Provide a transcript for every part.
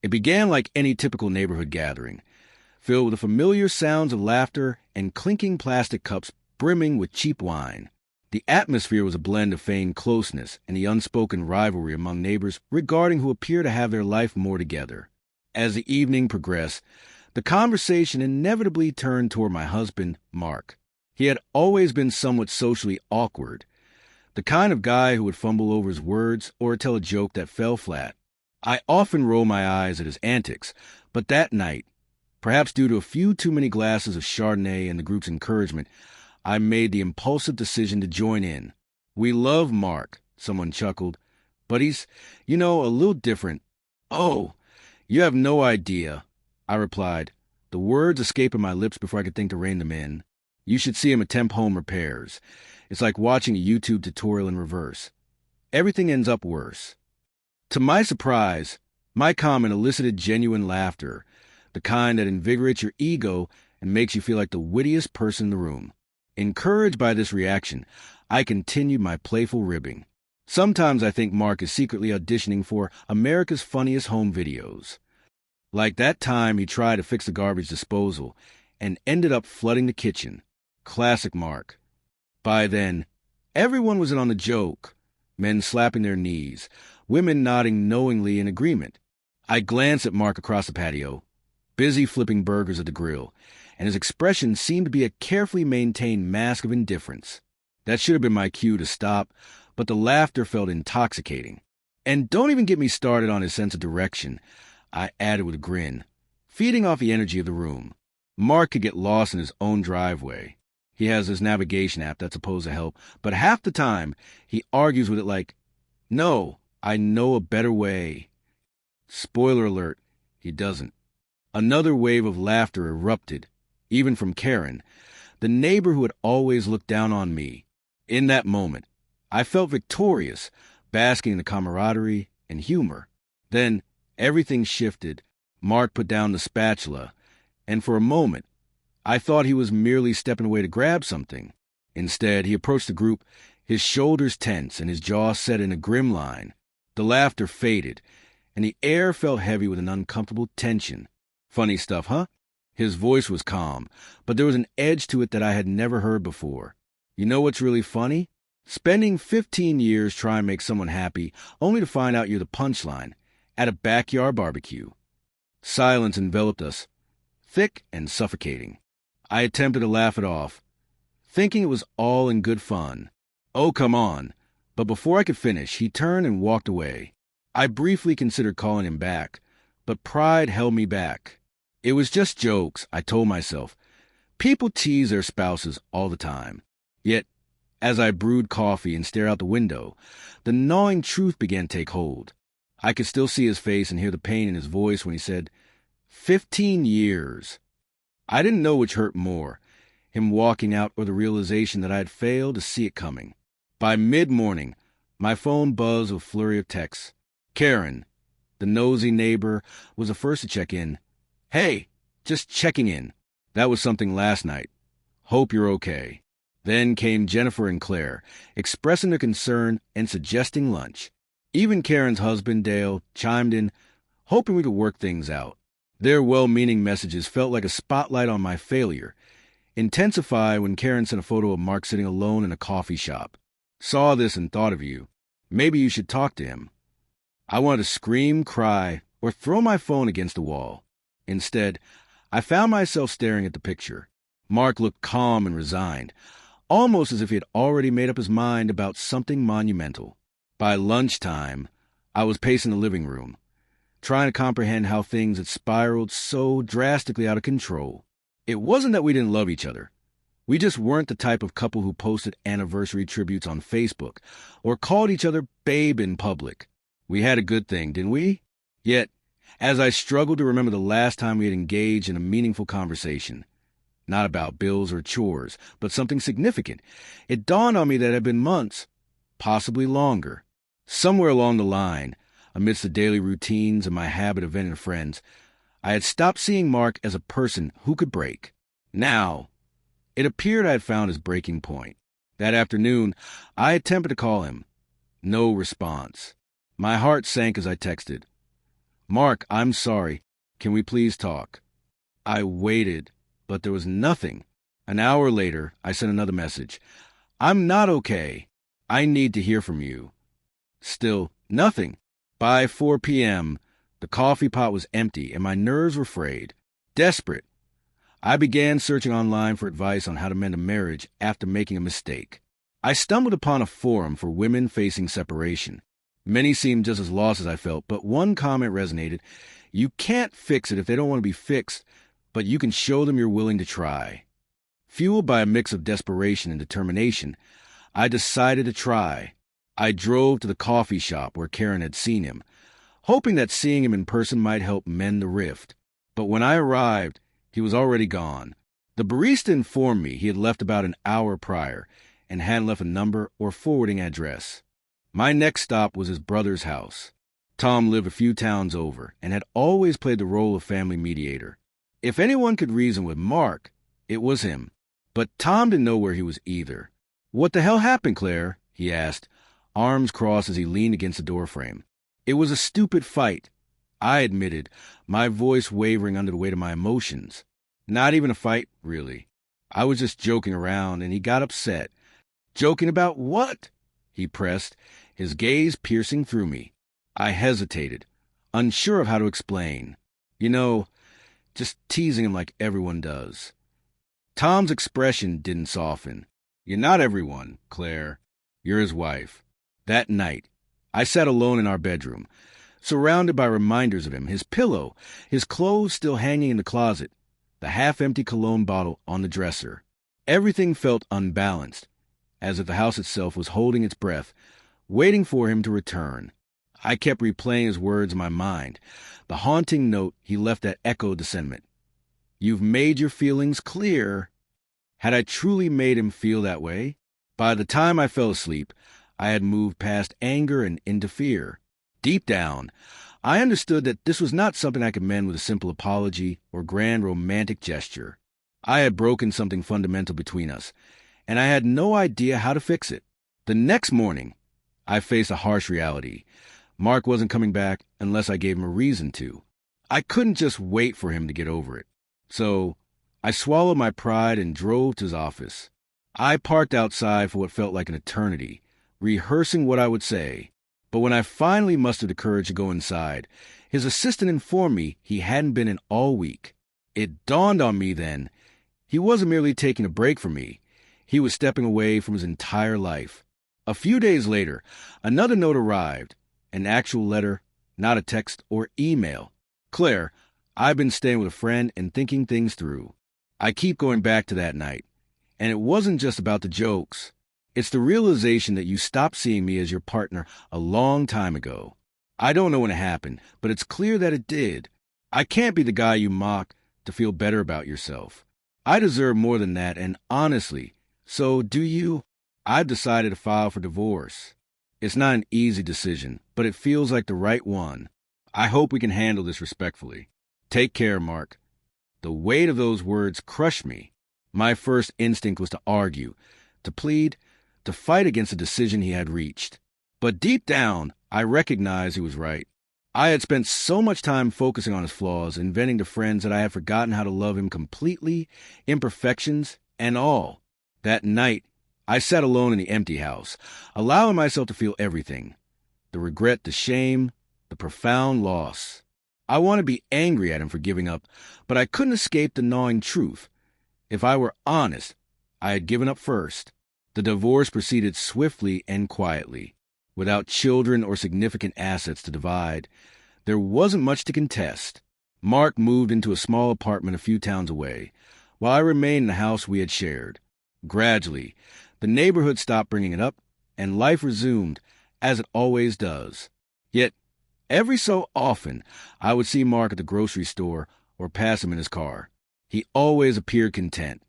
It began like any typical neighborhood gathering, filled with the familiar sounds of laughter and clinking plastic cups brimming with cheap wine. The atmosphere was a blend of feigned closeness and the unspoken rivalry among neighbors regarding who appear to have their life more together. As the evening progressed, the conversation inevitably turned toward my husband, Mark. He had always been somewhat socially awkward, the kind of guy who would fumble over his words or tell a joke that fell flat. I often roll my eyes at his antics, but that night, perhaps due to a few too many glasses of Chardonnay and the group's encouragement, I made the impulsive decision to join in. "We love Mark," someone chuckled, "but he's, a little different." "Oh, you have no idea," I replied, the words escaping my lips before I could think to rein them in. "You should see him attempt home repairs. It's like watching a YouTube tutorial in reverse. Everything ends up worse." To my surprise, my comment elicited genuine laughter, the kind that invigorates your ego and makes you feel like the wittiest person in the room. Encouraged by this reaction, I continued my playful ribbing. Sometimes I think Mark is secretly auditioning for America's Funniest Home Videos. Like that time he tried to fix the garbage disposal and ended up flooding the kitchen. Classic Mark. By then, everyone was in on the joke, men slapping their knees, women nodding knowingly in agreement. I glanced at Mark across the patio, busy flipping burgers at the grill, and his expression seemed to be a carefully maintained mask of indifference. That should have been my cue to stop, but the laughter felt intoxicating. "And don't even get me started on his sense of direction," I added with a grin, feeding off the energy of the room. Mark could get lost in his own driveway. He has this navigation app that's supposed to help, but half the time he argues with it like, "No, I know a better way." Spoiler alert, he doesn't. Another wave of laughter erupted, even from Karen, the neighbor who had always looked down on me. In that moment, I felt victorious, basking in the camaraderie and humor. Then everything shifted. Mark put down the spatula, and for a moment, I thought he was merely stepping away to grab something. Instead, he approached the group, his shoulders tense and his jaw set in a grim line. The laughter faded, and the air felt heavy with an uncomfortable tension. "Funny stuff, huh?" His voice was calm, but there was an edge to it that I had never heard before. "You know what's really funny? Spending 15 years trying to make someone happy, only to find out you're the punchline at a backyard barbecue." Silence enveloped us, thick and suffocating. I attempted to laugh it off, thinking it was all in good fun. "Oh, come on." But before I could finish, he turned and walked away. I briefly considered calling him back, but pride held me back. It was just jokes, I told myself. People tease their spouses all the time. Yet, as I brewed coffee and stared out the window, the gnawing truth began to take hold. I could still see his face and hear the pain in his voice when he said, 15 years. I didn't know which hurt more, him walking out or the realization that I had failed to see it coming. By mid-morning, my phone buzzed with a flurry of texts. Karen, the nosy neighbor, was the first to check in. "Hey, just checking in. That was something last night. Hope you're okay." Then came Jennifer and Claire, expressing their concern and suggesting lunch. Even Karen's husband, Dale, chimed in, hoping we could work things out. Their well-meaning messages felt like a spotlight on my failure, intensified when Karen sent a photo of Mark sitting alone in a coffee shop. "Saw this and thought of you. Maybe you should talk to him." I wanted to scream, cry, or throw my phone against the wall. Instead, I found myself staring at the picture. Mark looked calm and resigned, almost as if he had already made up his mind about something monumental. By lunchtime, I was pacing the living room, trying to comprehend how things had spiraled so drastically out of control. It wasn't that we didn't love each other. We just weren't the type of couple who posted anniversary tributes on Facebook or called each other babe in public. We had a good thing, didn't we? Yet, as I struggled to remember the last time we had engaged in a meaningful conversation, not about bills or chores, but something significant, it dawned on me that it had been months, possibly longer. Somewhere along the line, amidst the daily routines and my habit of venting to friends, I had stopped seeing Mark as a person who could break. Now, it appeared I had found his breaking point. That afternoon, I attempted to call him. No response. My heart sank as I texted. "Mark, I'm sorry. Can we please talk?" I waited, but there was nothing. An hour later, I sent another message. "I'm not okay. I need to hear from you." Still nothing. By 4 p.m., the coffee pot was empty and my nerves were frayed. Desperate, I began searching online for advice on how to mend a marriage after making a mistake. I stumbled upon a forum for women facing separation. Many seemed just as lost as I felt, but one comment resonated. You can't fix it if they don't want to be fixed, but you can show them you're willing to try. Fueled by a mix of desperation and determination, I decided to try. I drove to the coffee shop where Karen had seen him, hoping that seeing him in person might help mend the rift. But when I arrived, he was already gone. The barista informed me he had left about an hour prior and hadn't left a number or forwarding address. My next stop was his brother's house. Tom lived a few towns over and had always played the role of family mediator. If anyone could reason with Mark, it was him. But Tom didn't know where he was either. "What the hell happened, Claire?" he asked, arms crossed as he leaned against the doorframe. "It was a stupid fight," I admitted, my voice wavering under the weight of my emotions. "Not even a fight, really. I was just joking around, and he got upset." "Joking about what?" he pressed, his gaze piercing through me. I hesitated, unsure of how to explain. Just teasing him like everyone does. Tom's expression didn't soften. "You're not everyone, Claire. You're his wife." That night, I sat alone in our bedroom, surrounded by reminders of him, his pillow, his clothes still hanging in the closet, the half-empty cologne bottle on the dresser. Everything felt unbalanced, as if the house itself was holding its breath, waiting for him to return. I kept replaying his words in my mind. The haunting note he left that echoed the sentiment. "You've made your feelings clear." Had I truly made him feel that way? By the time I fell asleep, I had moved past anger and into fear. Deep down, I understood that this was not something I could mend with a simple apology or grand romantic gesture. I had broken something fundamental between us, and I had no idea how to fix it. The next morning, I faced a harsh reality. Mark wasn't coming back unless I gave him a reason to. I couldn't just wait for him to get over it. So I swallowed my pride and drove to his office. I parked outside for what felt like an eternity, rehearsing what I would say. But when I finally mustered the courage to go inside, his assistant informed me he hadn't been in all week. It dawned on me then, he wasn't merely taking a break from me. He was stepping away from his entire life. A few days later, another note arrived, an actual letter, not a text or email. "Claire, I've been staying with a friend and thinking things through." I keep going back to that night. And it wasn't just about the jokes. It's the realization that you stopped seeing me as your partner a long time ago. I don't know when it happened, but it's clear that it did. I can't be the guy you mock to feel better about yourself. I deserve more than that, and honestly, so do you. I've decided to file for divorce. It's not an easy decision, but it feels like the right one. I hope we can handle this respectfully. Take care, Mark. The weight of those words crushed me. My first instinct was to argue, to plead, to fight against the decision he had reached. But deep down, I recognized he was right. I had spent so much time focusing on his flaws, inventing to friends that I had forgotten how to love him completely, imperfections and all. That night, I sat alone in the empty house, allowing myself to feel everything. The regret, the shame, the profound loss. I wanted to be angry at him for giving up, but I couldn't escape the gnawing truth. If I were honest, I had given up first. The divorce proceeded swiftly and quietly, without children or significant assets to divide. There wasn't much to contest. Mark moved into a small apartment a few towns away, while I remained in the house we had shared. Gradually, the neighborhood stopped bringing it up, and life resumed, as it always does. Yet, every so often, I would see Mark at the grocery store or pass him in his car. He always appeared content,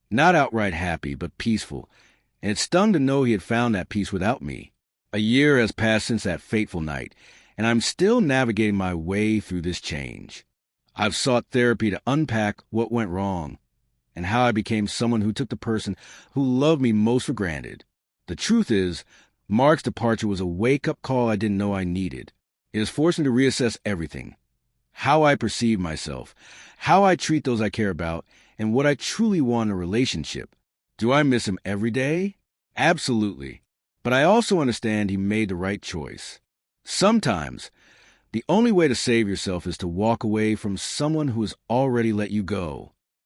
not outright happy, but peaceful, and it stung to know he had found that peace without me. A year has passed since that fateful night, and I'm still navigating my way through this change. I've sought therapy to unpack what went wrong, and how I became someone who took the person who loved me most for granted. The truth is, Mark's departure was a wake-up call I didn't know I needed. It has forced me to reassess everything. how I perceive myself, how I treat those I care about, and what I truly want in a relationship. Do I miss him every day? Absolutely. But I also understand he made the right choice. Sometimes, the only way to save yourself is to walk away from someone who has already let you go.